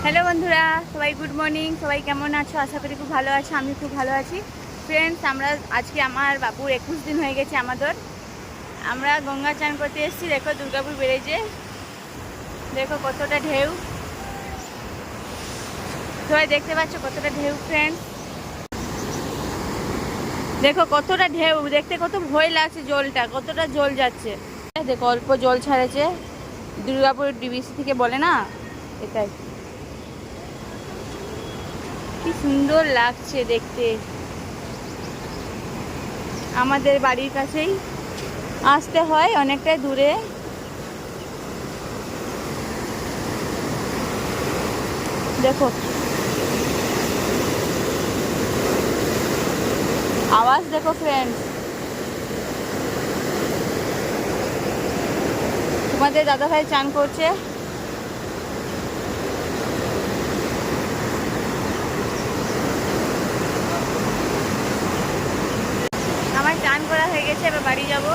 Hello বন্ধুরা, সবাই good morning. সবাই কেমন আছো? আশা করি খুব ভালো আছো। আমি খুব ভালো আছি ফ্রেন্ডস। আমরা আজকে আমার বাবুর 21 দিন হয়ে গেছে আমাদের। আমরা গঙ্গা চান করতে এসেছি। দেখো দুর্গাপুর বেড়েছে, দেখো কতটা ঢেউ। সবাই দেখতে পাচ্ছ কতটা ঢেউ ফ্রেন্ডস, দেখো কতটা ঢেউ। দেখতে কত ভয় লাগছে, জলটা কতটা জল যাচ্ছে। দেখো অল্প জল ছাড়েছে, দুর্গাপুর ডিবিসি থেকে বলে না, এটাই। কি সুন্দর লাগছে দেখতে। আমাদের বাড়ির কাছেই, আসতে হয় অনেকটাই দূরে। দেখো আওয়াজ, দেখো ফ্রেন্ডস। তোমাদের দাদাভাই চান করছে। আমার চান করা হয়ে গেছে, এবার বাড়ি যাব।